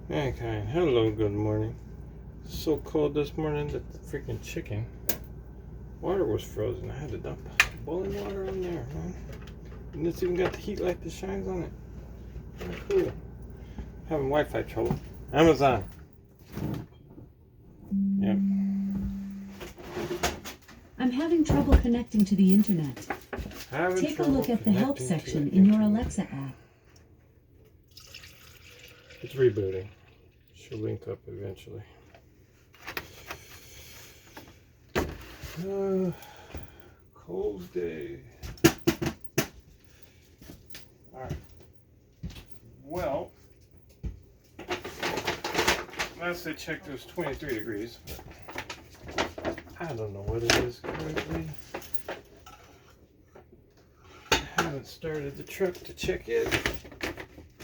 Mankind, hello, good morning. So cold this morning that the freaking chicken water was frozen. I had to dump boiling water on there, man. And it's even got the heat light that shines on it. Oh, cool. Having Wi-Fi trouble. Amazon. Yep. I'm having trouble connecting to the internet. Take a look at the help section in your Alexa app. It's rebooting. Should link up eventually. Cold day. Alright. Well, last I checked it was 23 degrees, but I don't know what it is currently. I haven't started the truck to check it,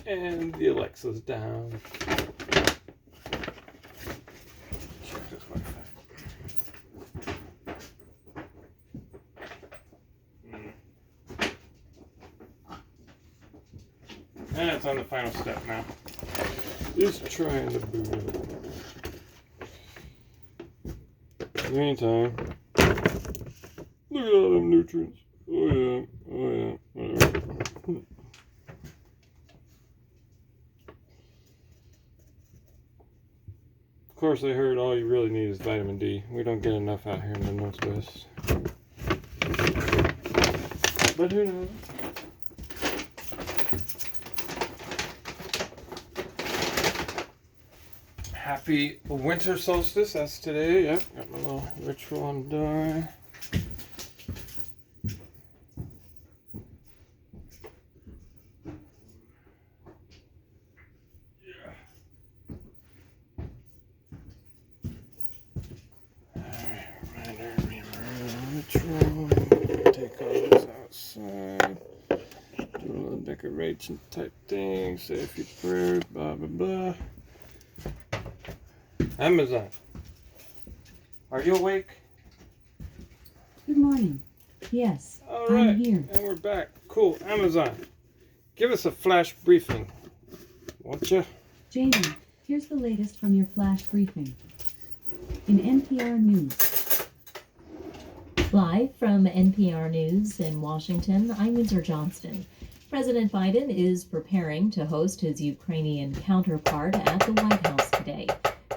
and the Alexa's down. Check this Wi-Fi. And it's on the final step now. Just trying to boot it. In the meantime, look at all them nutrients. Oh yeah, whatever. Of course, I heard all you really need is vitamin D. We don't get enough out here in the Northwest. But who knows? Happy winter solstice, that's today. Yep, got my little ritual undone. Yeah. Alright, ritual. Take all this outside. Do a little decoration type thing. Say a few prayers, blah blah blah. Amazon, are you awake? Good morning. Yes, All right, I'm here. and we're back. Cool. Amazon, give us a flash briefing, won't you? Jamie, here's the latest from your flash briefing. In NPR News. Live from NPR News in Washington, I'm Windsor Johnston. President Biden is preparing to host his Ukrainian counterpart at the White House today.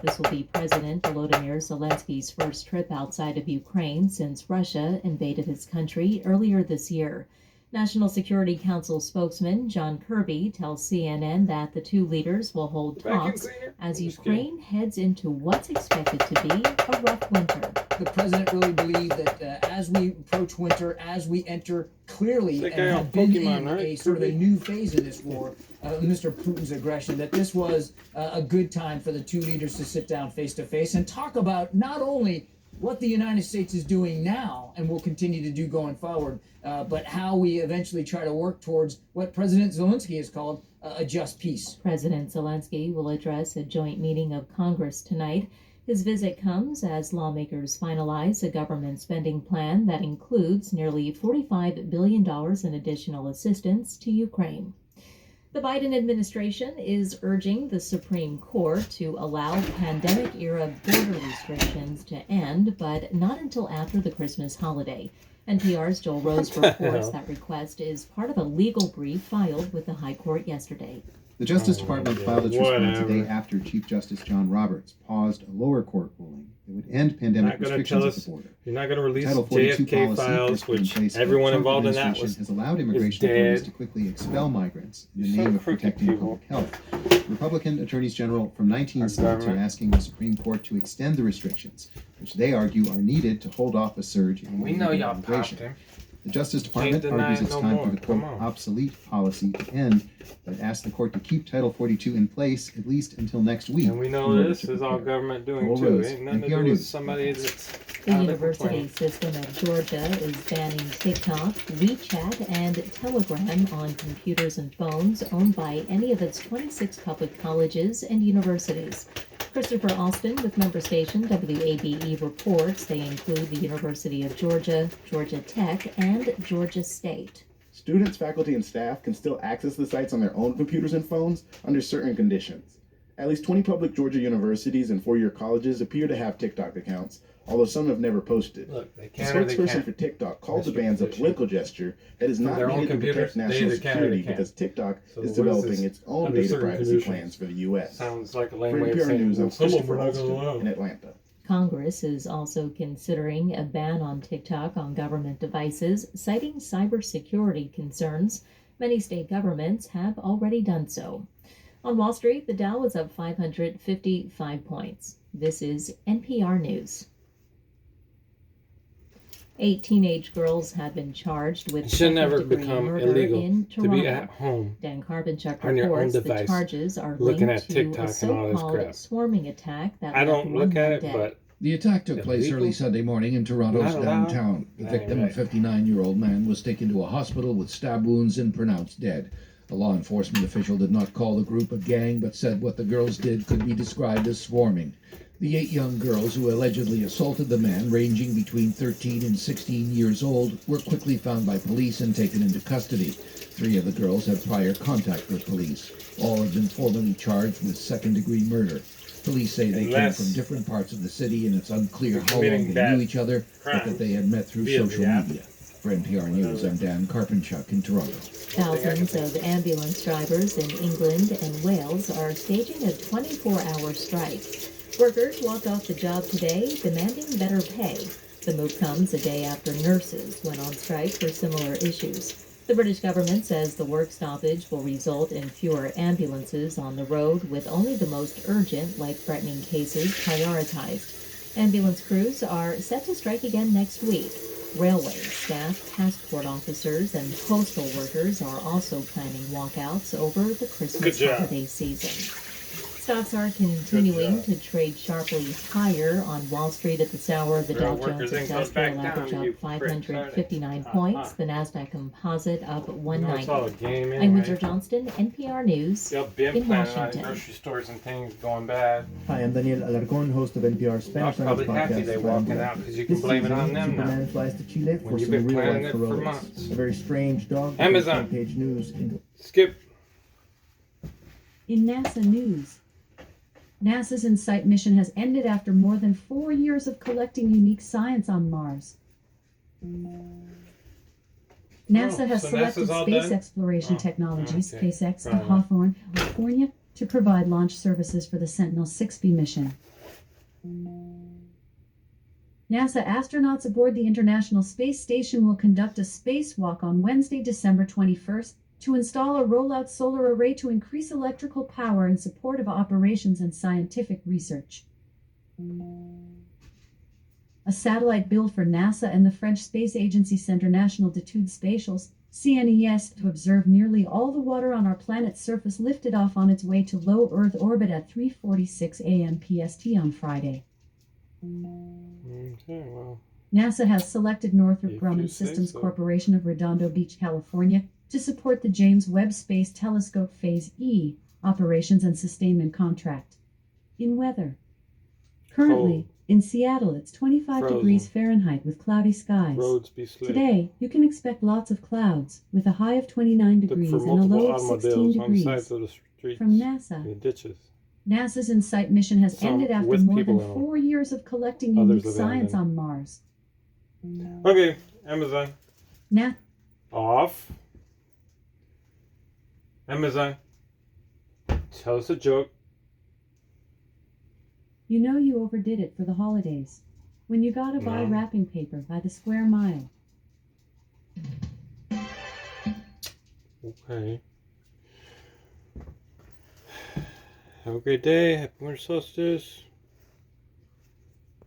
This will be President Volodymyr Zelensky's first trip outside of Ukraine since Russia invaded his country earlier this year. National Security Council spokesman John Kirby tells CNN that the two leaders will hold talks as Ukraine heads into what's expected to be a rough winter. The president really believed that as we approach winter, as we enter clearly and have been in a sort of a new phase in this war, Mr. Putin's aggression, that this was a good time for the two leaders to sit down face to face and talk about not only what the United States is doing now and will continue to do going forward, but how we eventually try to work towards what President Zelensky has called a just peace. President Zelensky will address a joint meeting of Congress tonight. His visit comes as lawmakers finalize a government spending plan that includes nearly $45 billion in additional assistance to Ukraine. The Biden administration is urging the Supreme Court to allow pandemic-era border restrictions to end, but not until after the Christmas holiday. NPR's Joel Rose reports that request is part of a legal brief filed with the High Court yesterday. The Justice Department filed its response a day after Chief Justice John Roberts paused a lower court ruling that would end pandemic restrictions at the border. You're not going to release Title 42 JFK policy, files, which everyone involved in that was has allowed immigration authorities to quickly expel migrants in the name of protecting public health. Republican attorneys general from 19 states are asking the Supreme Court to extend the restrictions, which they argue are needed to hold off a surge in immigration. The Justice Department argues it's time for the quote obsolete policy to end, but asks the court to keep Title 42 in place at least until next week. And we know this is all government doing too. Ain't nothing to do with somebody that's the university system of Georgia is banning TikTok, WeChat, and Telegram on computers and phones owned by any of its 26 public colleges and universities. Christopher Alston with member station WABE reports they include the University of Georgia, Georgia Tech, and Georgia State. Students, faculty, and staff can still access the sites on their own computers and phones under certain conditions. At least 20 public Georgia universities and four-year colleges appear to have TikTok accounts, although some have never posted. Look, they The can or they spokesperson can't. for TikTok called the bans a political gesture that is not their own needed to computers, protect they national either can or security they can't. because TikTok So is what is developing this? its own Under data certain privacy conditions. plans for the U.S. Sounds like a For lame way of NPR saying, News, I'm well, some of Christopher them are not going to Alston allow. in Atlanta. Congress is also considering a ban on TikTok on government devices, citing cybersecurity concerns. Many state governments have already done so. On Wall Street, the Dow was up 555 points. This is NPR News. 8 teenage girls have been charged with It should never second-degree become murder illegal in to Toronto. be at home Dan Carbonchuk on your own reports the device, charges are looking linked at to TikTok a and all this so-called crap. swarming attack that I left don't one look at man it, dead. but The attack took place illegal? early Sunday morning in Toronto's Not allowed? downtown. The That ain't victim, a right. 59-year-old man, was taken to a hospital with stab wounds and pronounced dead. A law enforcement official did not call the group a gang, but said what the girls did could be described as swarming. The 8 young girls who allegedly assaulted the man, ranging between 13 and 16 years old, were quickly found by police and taken into custody. 3 of the girls had prior contact with police. All have been formally charged with second-degree murder. Police say they came Unless from different parts of the city, and it's unclear how long committing they bad knew each other, but crimes that they had met through via the social app. media. For NPR News, I'm Dan Carpenchuk in Toronto. Thousands of ambulance drivers in England and Wales are staging a 24-hour strike. Workers walked off the job today, demanding better pay. The move comes a day after nurses went on strike for similar issues. The British government says the work stoppage will result in fewer ambulances on the road, with only the most urgent, life-threatening cases prioritized. Ambulance crews are set to strike again next week. Railway staff, passport officers, and postal workers are also planning walkouts over the Christmas Good job. holiday season. Stocks are continuing to trade sharply higher on Wall Street at this hour. The Dow Real Jones workers ain't Industrial going back Average down, up you pricks, 559 are they? points. The Nasdaq Composite up You know, it's all a 190. game I'm anyway. Windsor Johnston, NPR News They'll been in planning on Washington. grocery stores and things going bad. Hi, I'm Daniel Alarcon, host of NPR's Y'all Spanish probably language happy podcast. they Flying walking Blind. out because you can This blame it season, on them now. Superman flies to Chile When for you've some been real planning life it for heroics. months. A very strange dog. Amazon. Page news. Skip. In NASA news, NASA's InSight mission has ended after more than 4 years of collecting unique science on Mars. NASA has so selected NASA's all Space done? Exploration Oh, Technologies, okay. SpaceX, of Right. Hawthorne, California, to provide launch services for the Sentinel-6B mission. NASA astronauts aboard the International Space Station will conduct a spacewalk on Wednesday, December 21st, to install a rollout solar array to increase electrical power in support of operations and scientific research. A satellite built for NASA and the French space agency Centre National d'Etudes Spatiales, CNES, to observe nearly all the water on our planet's surface lifted off on its way to low Earth orbit at 3:46 a.m. PST on Friday. Okay, well, NASA has selected Northrop If Grumman you say Systems so. Corporation of Redondo Beach, California, to support the James Webb Space Telescope Phase E operations and sustainment contract. In weather. Currently, Cold. in Seattle, it's 25 Frozen. degrees Fahrenheit with cloudy skies. roads be slick. Today, you can expect lots of clouds, with a high of 29 Look degrees for and a multiple low of 16 automobiles on the degrees. sides of the streets. From NASA, The ditches. NASA's InSight mission has Some ended after with more people than in 'em. 4 years of collecting Others unique science abandoned. on Mars. Okay, Amazon. Off. Amazon. Tell us a joke. You know you overdid it for the holidays. When you gotta buy No. wrapping paper by the square mile. Okay. Have a great day. Happy winter solstice.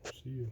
See you.